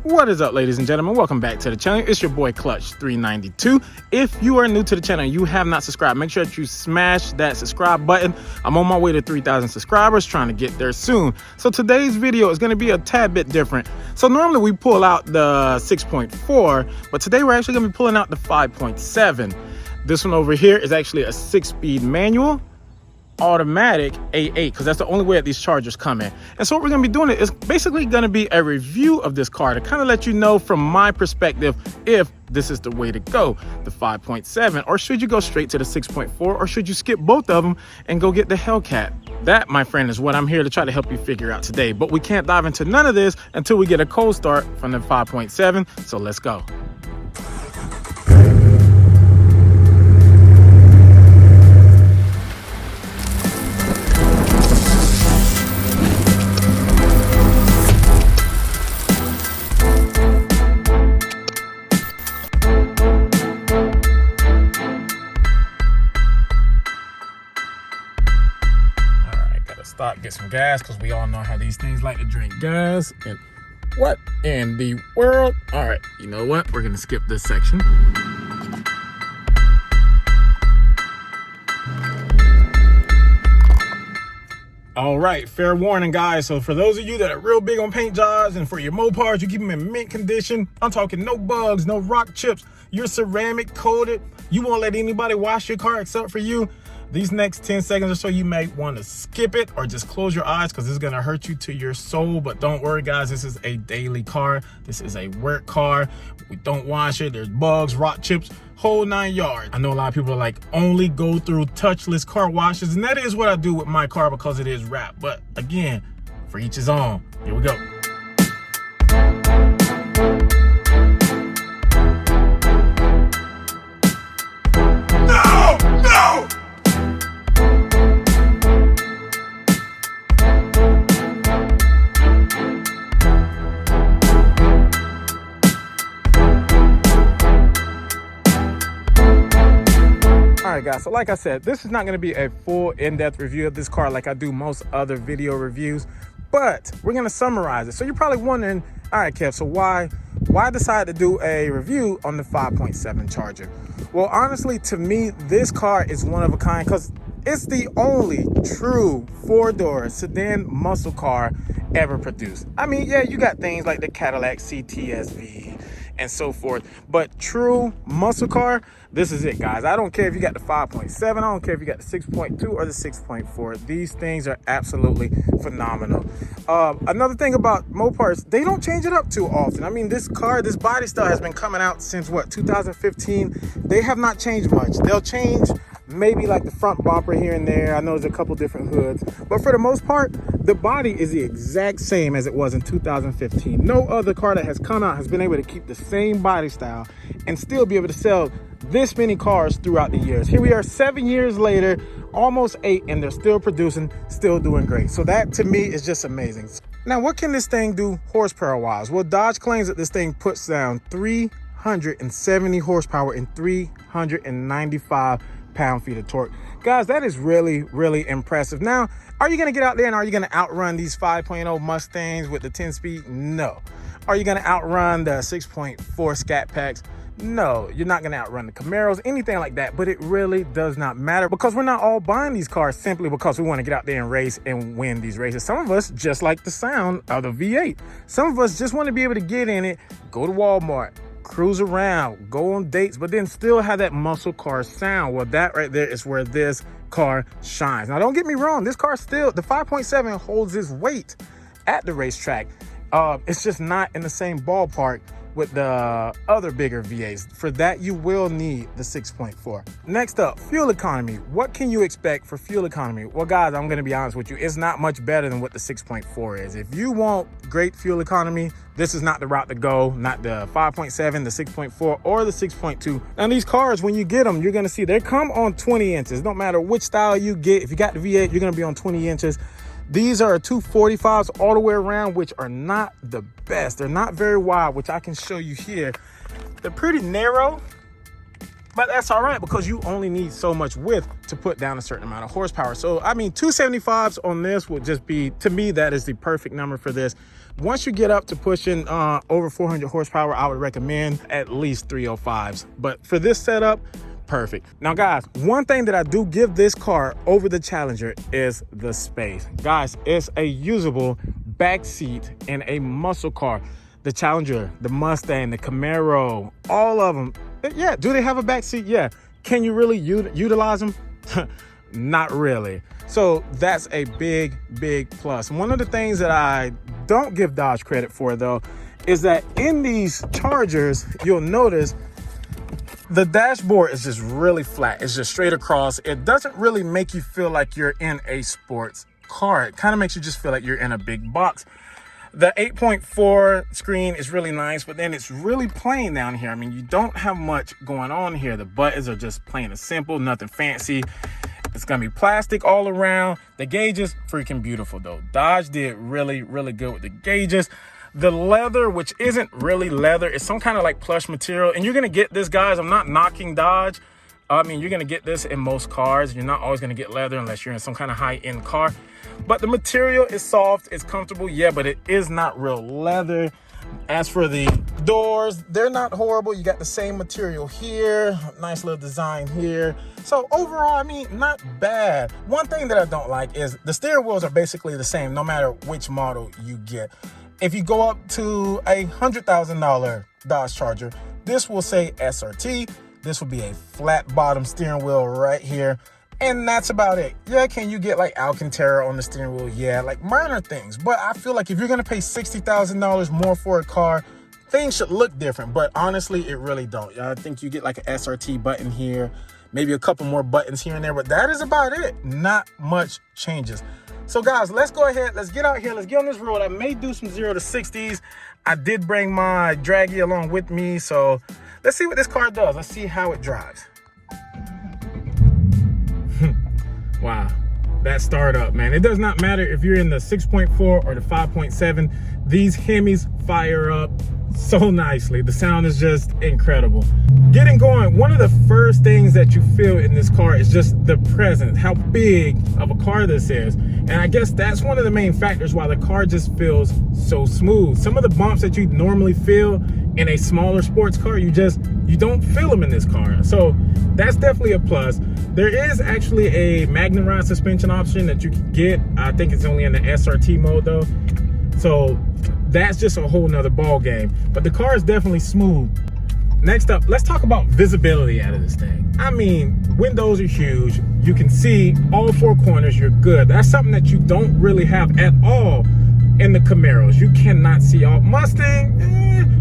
What is up, ladies and gentlemen? Welcome back to the channel. It's your boy Clutch 392. If you are new to the channel and you have not subscribed, make sure that you smash that subscribe button. I'm on my way to 3,000 subscribers, trying to get there soon. So today's video is going to be a tad bit different. So normally we pull out the 6.4, but today we're actually going to be pulling out the 5.7. This one over here is actually a 6-speed manual automatic A8, because that's the only way that these Chargers come in. And so what we're going to be doing is basically going to be a review of this car to kind of let you know from my perspective if this is the way to go, the 5.7, or should you go straight to the 6.4, or should you skip both of them and go get the Hellcat. That, my friend, is what I'm here to try to help you figure out today. But we can't dive into none of this until we get a cold start from the 5.7. So let's go. Stop, get some gas, because we all know how these things like to drink gas. And what in the world? All right, you know what? We're gonna skip this section. All right, fair warning, guys. So for those of you that are real big on paint jobs, and for your Mopars, you keep them in mint condition. I'm talking no bugs, no rock chips. You're ceramic coated. You won't let anybody wash your car except for you. These next 10 seconds or so, you may want to skip it or just close your eyes, because this is going to hurt you to your soul. But don't worry, guys. This is a daily car. This is a work car. We don't wash it. There's bugs, rock chips, whole 9 yards. I know a lot of people are like, only go through touchless car washes. And that is what I do with my car, because it is wrapped. But again, for each his own. Here we go. All right, guys, so like I said, this is not going to be a full in-depth review of this car like I do most other video reviews, but we're going to summarize it. So you're probably wondering, all right, Kev, so why decide to do a review on the 5.7 Charger? Well, honestly, to me, this car is one of a kind, because it's the only true four-door sedan muscle car ever produced. I mean, yeah, you got things like the Cadillac CTS-V and so forth, but true muscle car, this is it, guys. I don't care if you got the 5.7, I don't care if you got the 6.2 or the 6.4. These things are absolutely phenomenal. Another thing about Mopars, they don't change it up too often. I mean, this car, this body style has been coming out since what, 2015? They have not changed much. They'll change maybe like the front bumper here and there. I know there's a couple different hoods, but for the most part, the body is the exact same as it was in 2015. No other car that has come out has been able to keep the same body style and still be able to sell this many cars throughout the years. Here we are 7 years later, almost 8, and they're still producing, still doing great. So that to me is just amazing. Now, what can this thing do horsepower wise? Well, Dodge claims that this thing puts down 370 horsepower and 395 pound-feet of torque. Guys, that is really, really impressive. Now, are you going to get out there and are you going to outrun these 5.0 Mustangs with the 10-speed? No. Are you going to outrun the 6.4 Scat Packs? No, you're not going to outrun the Camaros, anything like that. But it really does not matter, because we're not all buying these cars simply because we want to get out there and race and win these races. Some of us just like the sound of the V8. Some of us just want to be able to get in it, go to Walmart, cruise around, go on dates, but then still have that muscle car sound. Well, that right there is where this car shines. Now, don't get me wrong. This car still, the 5.7 holds its weight at the racetrack. It's just not in the same ballpark with the other bigger V8s. For that, you will need the 6.4. Next up, fuel economy. What can you expect for fuel economy? Well, guys, I'm going to be honest with you. It's not much better than what the 6.4 is. If you want great fuel economy, this is not the route to go. Not the 5.7, the 6.4, or the 6.2. Now, these cars, when you get them, you're going to see they come on 20 inches. No matter which style you get, if you got the V8, you're going to be on 20 inches. These are 245s all the way around, which are not the best. They're not very wide, which I can show you here. They're pretty narrow, but that's all right, because you only need so much width to put down a certain amount of horsepower. So, I mean, 275s on this would just be, to me, that is the perfect number for this. Once you get up to pushing over 400 horsepower, I would recommend at least 305s. But for this setup, perfect. Now guys, one thing that I do give this car over the Challenger is the space. Guys, it's a usable back seat in a muscle car. The Challenger, the Mustang, the Camaro, all of them. Yeah, do they have a back seat? Yeah. Can you really utilize them? Not really. So that's a big, big plus. One of the things that I don't give Dodge credit for though, is that in these Chargers, you'll notice the dashboard is just really flat. It's just straight across. It doesn't really make you feel like you're in a sports car. It kind of makes you just feel like you're in a big box. The 8.4 screen is really nice, but then it's really plain down here. I mean, you don't have much going on here. The buttons are just plain and simple, nothing fancy. It's gonna be plastic all around. The gauges, freaking beautiful though. Dodge did really, really good with the gauges. The leather, which isn't really leather, it's some kind of like plush material. And you're gonna get this, guys. I'm not knocking Dodge. I mean, you're gonna get this in most cars. You're not always gonna get leather unless you're in some kind of high-end car. But the material is soft, it's comfortable, yeah, but it is not real leather. As for the doors, they're not horrible. You got the same material here, nice little design here. So overall, I mean, not bad. One thing that I don't like is the steering wheels are basically the same no matter which model you get. If you go up to a $100,000 Dodge Charger, this will say SRT. This will be a flat bottom steering wheel right here. And that's about it. Yeah, can you get like Alcantara on the steering wheel? Yeah, like minor things. But I feel like if you're gonna pay $60,000 more for a car, things should look different. But honestly, it really don't. I think you get like an SRT button here, maybe a couple more buttons here and there, but that is about it. Not much changes. So guys, let's go ahead. Let's get out here. Let's get on this road. I may do some 0 to 60s. I did bring my Draggy along with me. So let's see what this car does. Let's see how it drives. Wow, that startup, man. It does not matter if you're in the 6.4 or the 5.7. These Hemis fire up so nicely. The sound is just incredible. Getting going, one of the first things that you feel in this car is just the presence, how big of a car this is. And I guess that's one of the main factors why the car just feels so smooth. Some of the bumps that you normally feel in a smaller sports car, you don't feel them in this car. So that's definitely a plus. There is actually a Magnum Ride suspension option that you can get. I think it's only in the SRT mode though. So that's just a whole nother ball game. But the car is definitely smooth. Next up, let's talk about visibility out of this thing. I mean, windows are huge. You can see all four corners, you're good. That's something that you don't really have at all in the Camaros. You cannot see all. Mustang,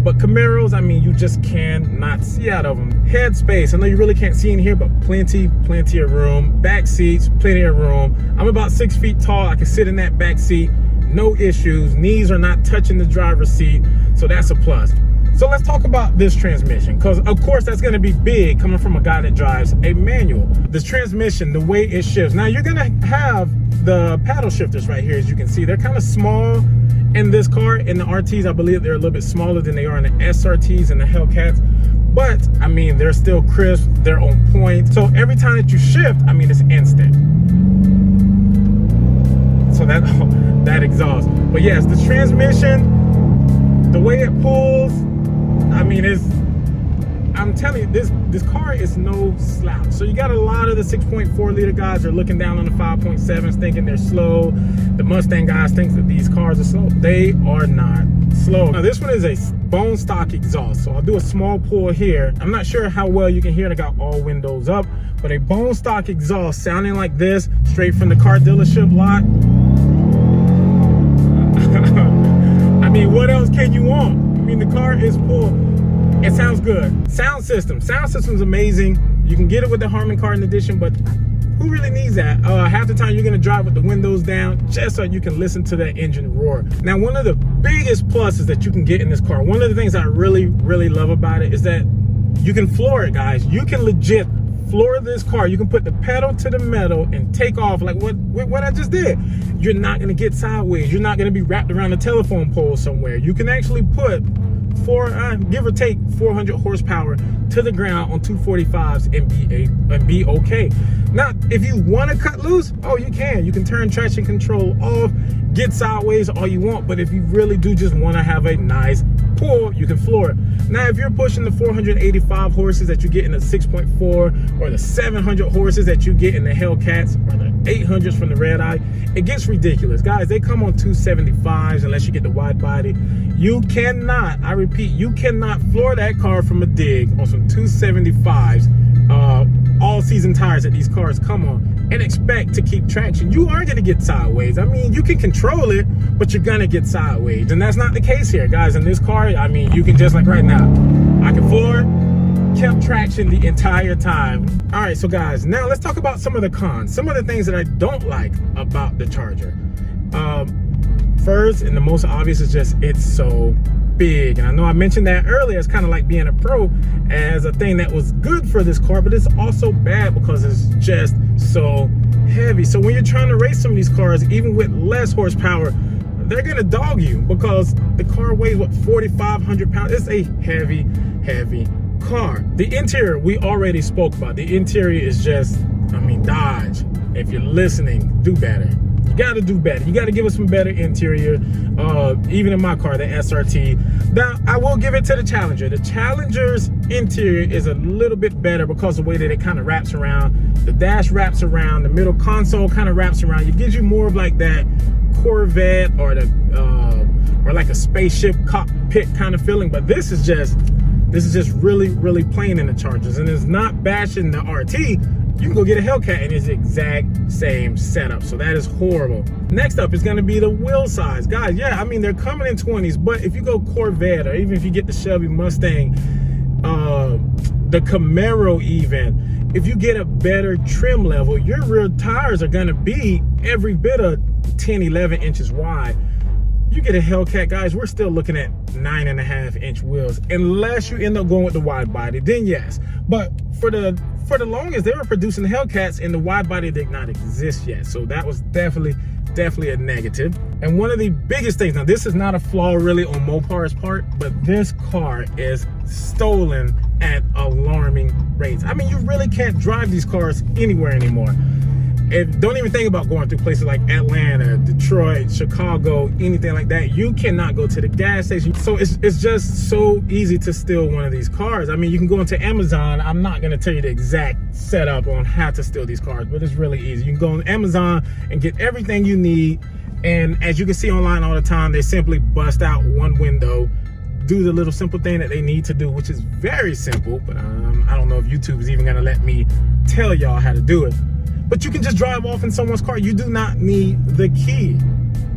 but Camaros, I mean, you just cannot see out of them. Head space, I know you really can't see in here, but plenty of room. Back seats, plenty of room. I'm about 6 feet tall. I can sit in that back seat, no issues. Knees are not touching the driver's seat, so that's a plus. So let's talk about this transmission, because of course that's going to be big coming from a guy that drives a manual. This transmission, the way it shifts. Now you're going to have the paddle shifters right here, as you can see. They're kind of small in this car. In the RTs, I believe they're a little bit smaller than they are in the SRTs and the Hellcats. But I mean, they're still crisp, they're on point. So every time that you shift, I mean, it's instant. So that exhaust. But yes, the transmission, the way it pulls, I mean, I'm telling you, this car is no slouch. So you got a lot of the 6.4 liter guys are looking down on the 5.7s, thinking they're slow. The Mustang guys think that these cars are slow. They are not slow. Now this one is a bone stock exhaust. So I'll do a small pull here. I'm not sure how well you can hear it. I got all windows up, but a bone stock exhaust sounding like this, straight from the car dealership lot. I mean, what else can you want? I mean, the car is full. It sounds good. Sound system's amazing. You can get it with the Harman Kardon edition, but who really needs that? Half the time you're gonna drive with the windows down just so you can listen to that engine roar. Now, one of the biggest pluses that you can get in this car, one of the things I really love about it is that you can floor it, guys. You can legit floor this car. You can put the pedal to the metal and take off like what I just did. You're not gonna get sideways. You're not gonna be wrapped around a telephone pole somewhere. You can actually put give or take 400 horsepower to the ground on 245s and be okay. Now, if you want to cut loose, oh, you can turn traction control off. get sideways all you want, but if you really do just want to have a nice pull, you can floor it. Now, if you're pushing the 485 horses that you get in the 6.4 or the 700 horses that you get in the Hellcats or the 800s from the Red Eye, it gets ridiculous. Guys, they come on 275s unless you get the wide body. You cannot, I repeat, you cannot floor that car from a dig on some 275s, all season tires that these cars come on, and expect to keep traction. You are going to get sideways. I mean, you can control it, but you're going to get sideways. And that's not the case here, guys. In this car, I mean, you can just like right now, I can floor it, kept traction the entire time. All right, so guys, now let's talk about some of the cons, some of the things that I don't like about the Charger. First, and the most obvious, is just it's so big. And I know I mentioned that earlier. It's kind of like being a pro as a thing that was good for this car, but it's also bad because it's just so heavy. So when you're trying to race some of these cars, even with less horsepower, they're gonna dog you because the car weighs, what, 4,500 pounds. It's a heavy car. The interior we already spoke about. The interior is just, I mean, Dodge, if you're listening, do better. You got to do better. You got to give us some better interior. Even in my car, the SRT. Now, I will give it to the Challenger. The Challenger's interior is a little bit better because of the way that it kind of wraps around. The dash wraps around. The middle console kind of wraps around. It gives you more of like that Corvette or the or like a spaceship cockpit kind of feeling. But this is just really plain in the Chargers, and it's not bashing the RT. You can go get a Hellcat and it's the exact same setup. So that is horrible. Next up is going to be the wheel size. Guys, yeah, I mean, they're coming in 20s, but if you go Corvette or even if you get the Chevy Mustang, the Camaro even, if you get a better trim level, your rear tires are going to be every bit of 10, 11 inches wide. You get a Hellcat, guys, we're still looking at 9.5-inch wheels, unless you end up going with the wide body, then yes. But for the longest, they were producing the Hellcats and the wide body did not exist yet. So that was definitely a negative. And one of the biggest things, now this is not a flaw really on Mopar's part, but this car is stolen at alarming rates. I mean, you really can't drive these cars anywhere anymore. Don't even think about going through places like Atlanta, Detroit, Chicago, anything like that. You cannot go to the gas station. So it's just so easy to steal one of these cars. I mean, you can go into Amazon. I'm not going to tell you the exact setup on how to steal these cars, but it's really easy. You can go on Amazon and get everything you need. And as you can see online all the time, they simply bust out one window, do the little simple thing that they need to do, which is very simple. But I don't know if YouTube is even going to let me tell y'all how to do it. But you can just drive off in someone's car. You do not need the key.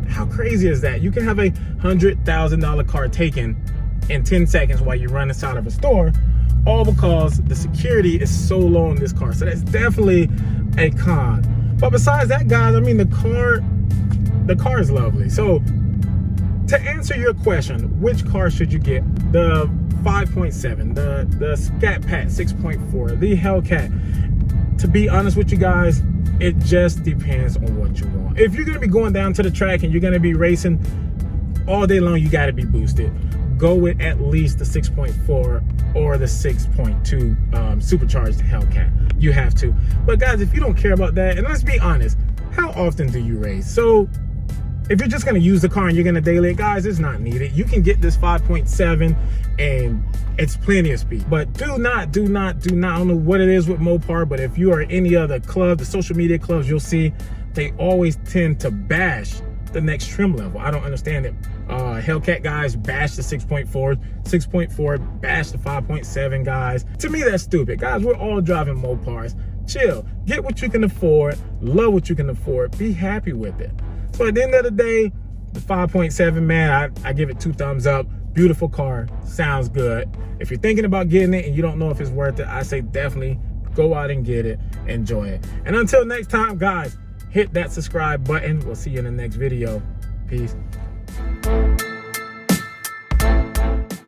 How crazy is that? You can have a $100,000 car taken in 10 seconds while you run inside of a store, all because the security is so low in this car. So that's definitely a con. But besides that, guys, I mean, the car is lovely. So to answer your question, which car should you get? The 5.7, the Scat Pat 6.4, the Hellcat. To be honest with you guys, it just depends on what you want. If you're going to be going down to the track and you're going to be racing all day long, you got to be boosted. Go with at least the 6.4 or the 6.2 supercharged Hellcat. You have to. But guys, if you don't care about that, and let's be honest, how often do you race? So if you're just going to use the car and you're going to daily it, guys, it's not needed. You can get this 5.7 and it's plenty of speed. But do not, I don't know what it is with Mopar, but if you are any other club, the social media clubs, you'll see they always tend to bash the next trim level. I don't understand it. Hellcat guys bash the 6.4 bash the 5.7 guys. To me, that's stupid. Guys, we're all driving Mopars. Chill, get what you can afford, love what you can afford, be happy with it. So at the end of the day, the 5.7, man, I give it 2 thumbs up. Beautiful car, sounds good. If you're thinking about getting it and you don't know if it's worth it, I say definitely go out and get it, enjoy it. And until next time, guys, hit that subscribe button. We'll see you in the next video. Peace.